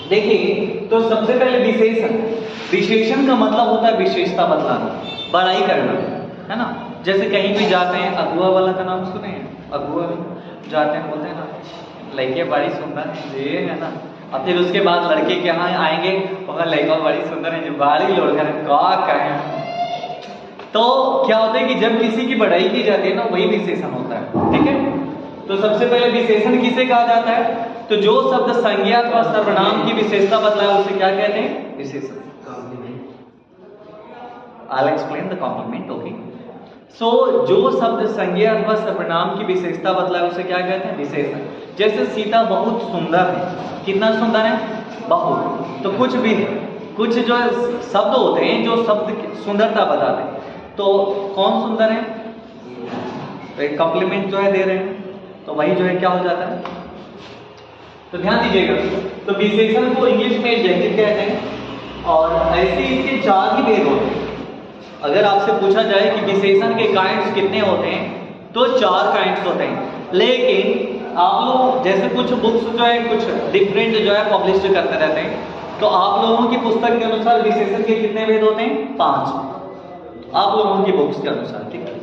देखिए, तो सबसे पहले विशेषण। विशेषण का मतलब होता है विशेषता बतलाना, बड़ाई करना, है ना। जैसे कहीं भी जाते हैं, अगुआ वाला का नाम सुने हैं? अगुआ जाते हैं, बोलते हैं ना लड़के बड़ी सुंदर है, ये है ना। और फिर उसके बाद लड़के के यहाँ आएंगे, वहाँ लड़का बड़ी सुंदर है, जो बाड़ी लोड़ कर का कहें। तो क्या होता है कि जब किसी की बड़ाई की जाती है ना, वही विशेषण होता है, ठीक है। तो सबसे पहले विशेषण किसे कहा जाता है? तो जो शब्द संज्ञा अथवा सर्वनाम की विशेषता बतलाए उसे क्या कहते हैं? विशेषण। I'll explain the complement, okay? So जो शब्द संज्ञा अथवा सर्वनाम की विशेषता बतलाए उसे क्या कहते हैं? विशेषण। जैसे सीता बहुत सुंदर है, कितना सुंदर है? बहुत। तो कुछ जो शब्द होते हैं जो शब्द की सुंदरता बताते हैं, तो कौन सुंदर है? तो एक कॉम्प्लीमेंट जो है दे रहे हैं, तो वही जो है क्या हो जाता है? तो ध्यान दीजिएगा, तो विशेषण को इंग्लिश में एडजेक्टिव कहते हैं, और ऐसे इसके 4 ही भेद होते हैं। अगर आपसे पूछा जाए कि विशेषण के काइंड्स कितने होते हैं, तो 4 काइंड्स होते हैं। लेकिन आप लोग जैसे कुछ बुक्स जो है कुछ डिफरेंट जो है पब्लिश करते रहते हैं, तो आप लोगों की पुस्तक के अनुसार विशेषण के कितने भेद होते हैं? 5, आप लोगों की बुक्स के अनुसार, ठीक है।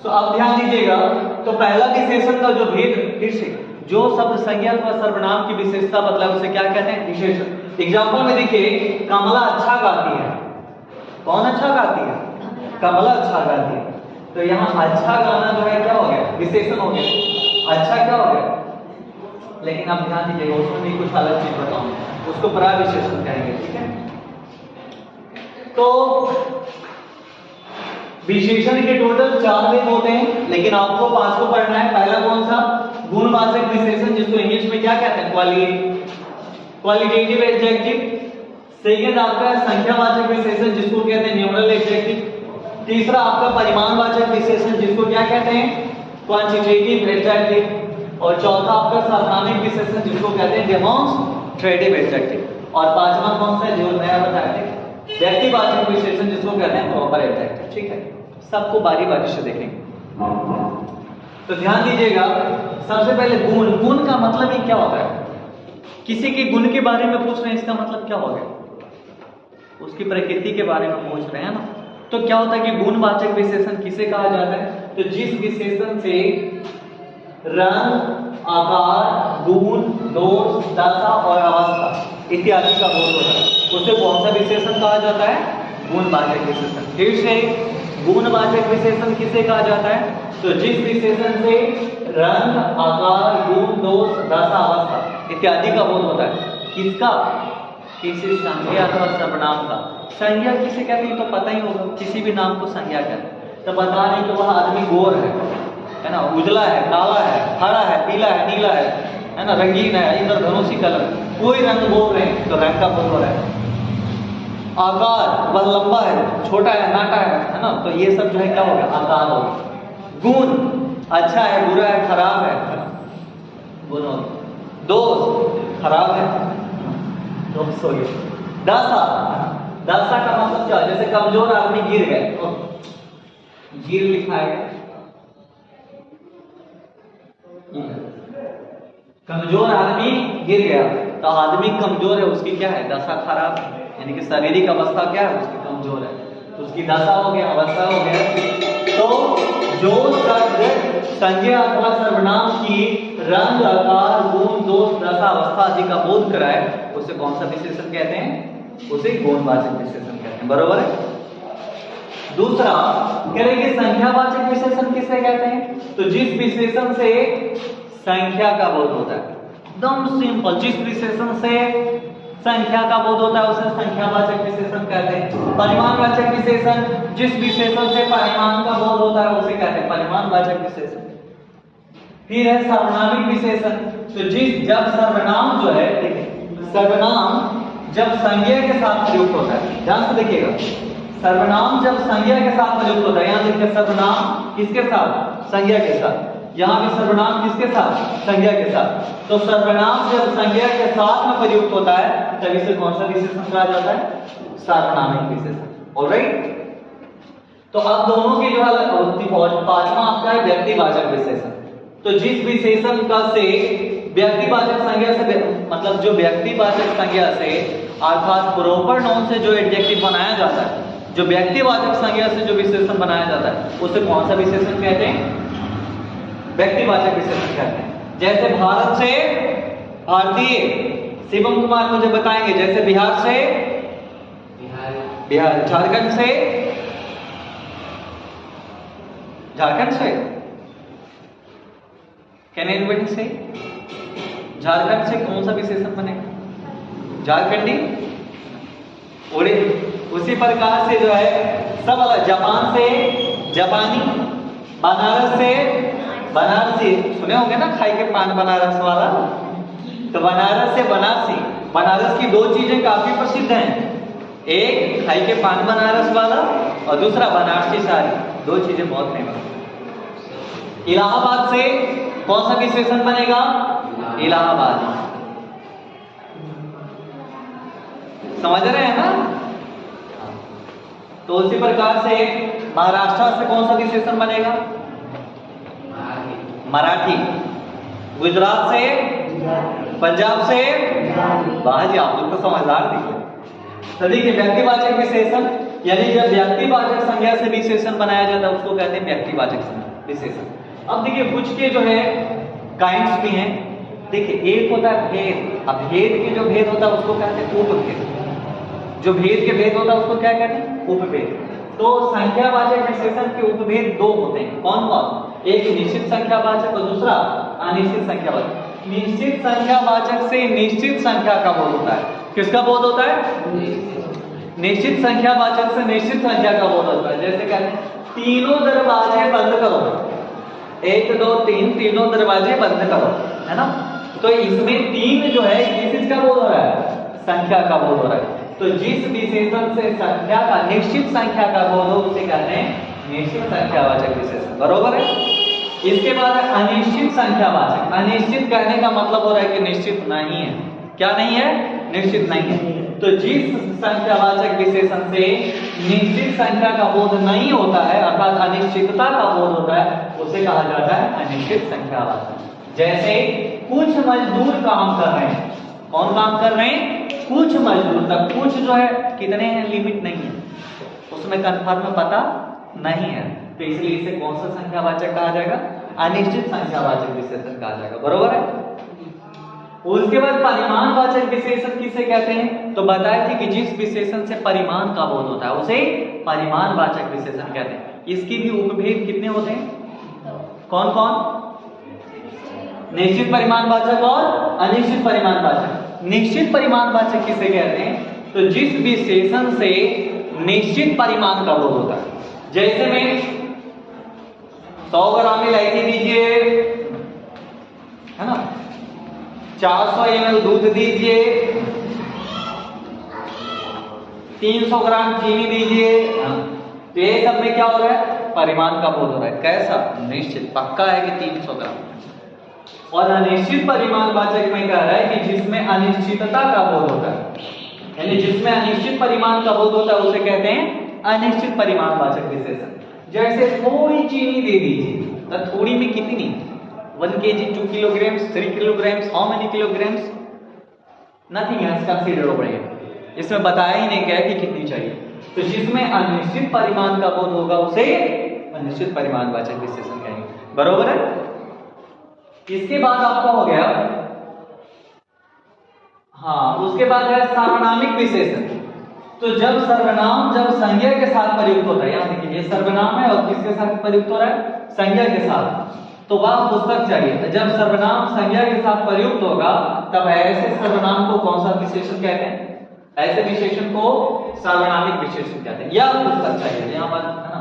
तो अब ध्यान दीजिएगा, तो पहला विशेषण का जो भेद, फिर से जो शब्द संज्ञा अथवा सर्वनाम की विशेषता बतलाए उसे क्या कहते हैं? विशेषण। एग्जांपल में देखिए, कमला अच्छा गाती है। कौन अच्छा गाती है? कमला अच्छा गाती है। तो यहाँ अच्छा गाना जो है क्या हो गया? विशेषण हो गया। अच्छा क्या हो गया? लेकिन आप ध्यान दीजिएगा, उसमें भी कुछ अलग चीज बताऊंगा, उसको बड़ा विशेषण कहेंगे, ठीक है। तो विशेषण के टोटल 4 भेद होते हैं, लेकिन आपको 5 को पढ़ना है। पहला कौन सा? गुणवाचक विशेषण, जिसको इंग्लिश में क्या कहते हैं? Qualitative adjective. सेकंड आपका संख्यावाचक विशेषण, जिसको कहते हैं न्यूमरल एडजेक्टिव। तीसरा आपका परिमाणवाचक विशेषण, जिसको क्या कहते हैं? Quantitative adjective. और चौथा आपका सार्वनामिक विशेषण, जिसको कहते हैं डेमोंस्ट्रेटिव एडजेक्टिव। और पांचवा कौन सा जो नया बताया थे? व्यक्तिवाचक विशेषण, जिसको कहते हैं प्रॉपर एडजेक्टिव, ठीक है। सबको बारी बारी से देखेंगे। तो ध्यान दीजिएगा, सबसे पहले गुण का मतलब ही क्या होता है? किसी के गुण के बारे में पूछ रहे हैं, इसका मतलब क्या हो गया? उसकी प्रकृति के बारे में पूछ रहे हैं ना। तो क्या होता है कि गुणवाचक विशेषण किसे कहा जाता है? तो जिस विशेषण से रंग, आकार, गुण, दोष, दशा और अवस्था इत्यादि का बोध होता है, उसे कौन सा विशेषण कहा जाता है? गुणवाचक विशेषण। फिर से गुणवाचक विशेषण किसे कहा जाता है? तो जिस विशेषण से रंग, आकार, गुण, दोष, दशा, अवस्था इत्यादि का बोध होता है। किसका? किसी संज्ञा अथवा सर्वनाम का। संज्ञा किसे कहते हैं तो पता ही होगा, किसी भी नाम को संज्ञा कहते हैं। तो बता रहे कि वह आदमी गोर है ना, उजला है, काला है, हरा है, पीला है, नीला है ना, रंगीन है, इंद्रधनुषी कलर, कोई रंग बोल रहे हैं तो रंग का बोध हो रहा है। आकार, वह लंबा है, छोटा है, नाटा है ना, तो ये सब जो है क्या होगा? आकार होगा। गुण, अच्छा है, बुरा है, खराब है, गुण होगा। दोष, खराब है, दोष हो गया। दशा का मतलब क्या? जैसे कमजोर आदमी गिर गए, गिर लिखा है, कमजोर आदमी गिर गया, तो आदमी कमजोर है, उसकी क्या है? दशा खराब है, यानी कि शारीरिक अवस्था क्या है? उसकी कमजोर है, तो उसकी दशा हो गया, अवस्था हो गया। तो जो शब्द संज्ञा अथवा सर्वनाम की रंग, आकार, गुण, दोष, दशा, अवस्था आदि का बोध कराए, उसे कौन सा विशेषण कहते हैं? उसे गुणवाचक विशेषण कहते हैं, बरोबर है। दूसरा कह रहे कि संख्यावाचक विशेषण किसे कहते हैं? तो जिस विशेषण से संख्या का बोध होता है, एकदम सिंपल, जिस विशेषण से संख्या का बोध होता है उसे संख्यावाचक विशेषण कहते हैं। परिमाणवाचक विशेषण, जिस विशेषण से परिमाण का बोध होता है उसे कहते हैं परिमाणवाचक विशेषण। फिर है सर्वनामिक विशेषण, तो जब सर्वनाम जो है, देखिए सर्वनाम जब संज्ञा के साथ प्रयुक्त होता है, ध्यान से देखिएगा, सर्वनाम जब संज्ञा के साथ प्रयुक्त होता है, यहाँ देखिए सर्वनाम किसके साथ? संज्ञा के साथ। यहाँ भी सर्वनाम किसके साथ? संज्ञा के साथ। तो सर्वनाम जब संज्ञा के साथ में प्रयुक्त होता है तब इसे कौन सा विशेषण कहा जाता है? सार्वनामिक विशेषण। ऑलराइट, तो अब दोनों की जो है पांचवा आपका है व्यक्तिवाचक विशेषण। तो जिस विशेषण का से व्यक्तिवाचक संज्ञा से मतलब जो व्यक्तिवाचक संज्ञा से अर्थात प्रॉपर नाउन से जो एडजेक्टिव बनाया जाता है, जो व्यक्तिवाचक संज्ञा से जो विशेषण बनाया जाता है उसे कौन सा विशेषण कहते हैं? व्यक्तिवाचक विशेषण कहते हैं। जैसे भारत से भारतीय, शिवम कुमार मुझे बताएंगे। जैसे बिहार से बिहार, झारखंड से झारखंड से, कैन एनीबॉडी से? झारखंड से कौन सा विशेषण बनेगा? झारखंडी, उसी प्रकार से जो है सब अलग। जापान से जापानी, बनारस से बनारसी, सुने होंगे ना खाई के पान बनारस वाला, तो बनारस से बनारसी। बनारस की दो चीजें काफी प्रसिद्ध हैं, एक खाई के पान बनारस वाला और दूसरा बनारसी साड़ी, दो चीजें बहुत फेमस। इलाहाबाद से कौन सा विशेषण बनेगा? इलाहाबाद। समझ रहे हैं ना? तो उसी प्रकार से महाराष्ट्र से कौन सा विशेषण बनेगा? मराठी। गुजरात से, पंजाब से, वाह जी आप लोग तो समझदार दिखे। तो देखिए व्यक्तिवाचक विशेषण यानी जब व्यक्तिवाचक संज्ञा से विशेषण बनाया जाता है उसको कहते हैं व्यक्तिवाचक विशेषण। अब देखिए कुछ के जो है काइंड्स भी हैं। देखिए एक होता है भेद। अब भेद के जो भेद होता है उसको कहते हैं उपभेद। जो भेद के भेद होता है उसको क्या कहते हैं? उपभेद। तो संख्यावाचक विशेषण के उपभेद दो होते हैं। कौन कौन? एक निश्चित संख्यावाचक और दूसरा अनिश्चित संख्यावाचक। निश्चित संख्यावाचक से निश्चित संख्या का बोध होता है। किसका बोध होता है? निश्चित संख्यावाचक से निश्चित संख्या का बोध होता है। जैसे कहते हैं तीनों दरवाजे बंद करो, 1 2 3 तीनों दरवाजे बंद करो, है ना? तो इसमें तीन जो है किस चीज का बोध हो रहा है? संख्या का बोध हो रहा है। तो जिस विशेषण से संख्या का निश्चित संख्या का बोध हो उसे कहते हैं निश्चित संख्यावाचक विशेषण। बरोबर है? इसके बाद अनिश्चित संख्यावाचक। अनिश्चित कहने का मतलब हो रहा है कि निश्चित नहीं है। क्या नहीं है? निश्चित नहीं है। तो जिस संख्यावाचक विशेषण से निश्चित संख्या का बोध नहीं होता है अर्थात अनिश्चितता का बोध होता है उसे कहा जाता है अनिश्चित संख्यावाचक। जैसे कुछ मजदूर काम कर रहे हैं। कौन काम कर रहे हैं? कुछ मजदूर। तक कुछ जो है कितने हैं लिमिट नहीं है, उसमें कंफर्म पता नहीं है, तो इसलिए इसे कौन सा संख्यावाचक कहा जाएगा? अनिश्चित संख्यावाचक विशेषण कहा जाएगा। बरोबर है? उसके बाद परिमाणवाचक विशेषण किसे कहते हैं? तो बताया थी कि जिस विशेषण से परिमाण का बोध होता है उसे परिमाणवाचक विशेषण कहते हैं। इसकी भी उपभेद कितने होते हैं? कौन कौन? निश्चित परिमाणवाचक और अनिश्चित परिमाणवाचक। निश्चित परिमाणवाचक किसे कहते हैं? तो जिस विशेषण से निश्चित परिमाण का बोध होता है। जैसे में 100 ग्राम इलायची दीजिए, है ना, 400 ml दूध दीजिए, 300 ग्राम चीनी दीजिए, तो ये सब में क्या हो रहा है? परिमाण का बोध हो रहा है। कैसा? निश्चित, पक्का है कि 300 ग्राम। और अनिश्चित परिमाणवाचक में कह रहा है कि जिसमें अनिश्चितता का बोध होता है, यानी जिसमें अनिश्चित परिमाण का बोध होता है उसे कहते हैं अनिश्चित परिमाणवाचक विशेषण। जैसे थोड़ी चीनी दे दीजिए, तो थोड़ी में कितनी? 1 kg, 2 kilograms, 3 kilograms, how many kilograms? Nothing else considered over here. इसमें बताया ही नहीं गया कि कितनी चाहिए। तो जिसमें अनिश्चित परिमाण का बोध होगा उसे अनिश्चित परिमाणवाचक विशेषण कहेंगे। बरोबर है? इसके बाद आपका हो गया, हाँ, उसके बाद है सार्वनामिक विशेषण। तो जब सर्वनाम जब संज्ञा के साथ प्रयुक्त होता है, यहाँ देखिए ये सर्वनाम है और किसके साथ प्रयुक्त हो रहा है? संज्ञा के साथ। तो वह पुस्तक चाहिए। जब सर्वनाम संज्ञा के साथ प्रयुक्त होगा तब ऐसे सर्वनाम को कौन सा विशेषण कहते हैं? ऐसे विशेषण को सार्वनामिक विशेषण कहते हैं। यह पुस्तक चाहिए, यहाँ पर है ना,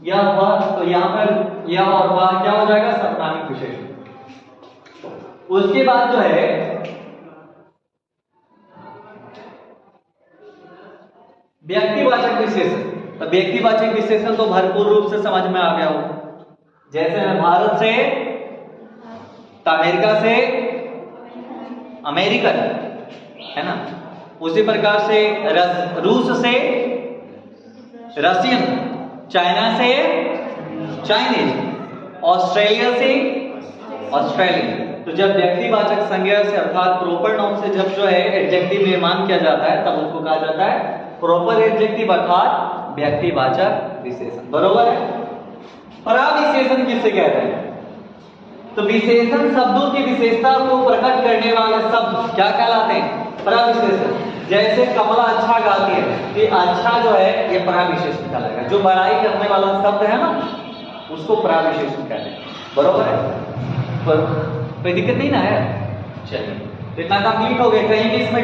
यह वह, तो यहाँ पर यह और वह क्या हो जाएगा? सार्वनामिक विशेषण। उसके बाद जो है व्यक्तिवाचक विशेषण। तो व्यक्तिवाचक विशेषण तो भरपूर रूप से समझ में आ गया हो। जैसे मैं भारत से, तो अमेरिका से अमेरिकन, है ना, उसी प्रकार से रूस से रशियन, चाइना से चाइनीज, ऑस्ट्रेलिया से ऑस्ट्रेलियन, तो जब व्यक्तिवाचक संज्ञा से अर्थात प्रॉपर नाउन से जब जो है एडजेक्टिव निर्माण किया जाता है तब उसको कहा जाता है प्रॉपर एडजेक्टिव अर्थात व्यक्तिवाचक विशेषण। बरोबर है। पराविशेषण किससे कहते हैं? तो विशेषण शब्दों की विशेषता को प्रकट करने वाले शब्द क्या कहलाते हैं? पराविशेषण। जैसे कमला अच्छा गाती है, ये अच्छा जो है ये पराविशेषण कहलाएगा। जो बड़ाई करने वाला शब्द है ना उसको पराविशेषण कहते हैं। बरोबर है। पर कोई दिक्कत नहीं ना है? चलिए इतना कंप्लीट हो गया। कहीं भी इसमें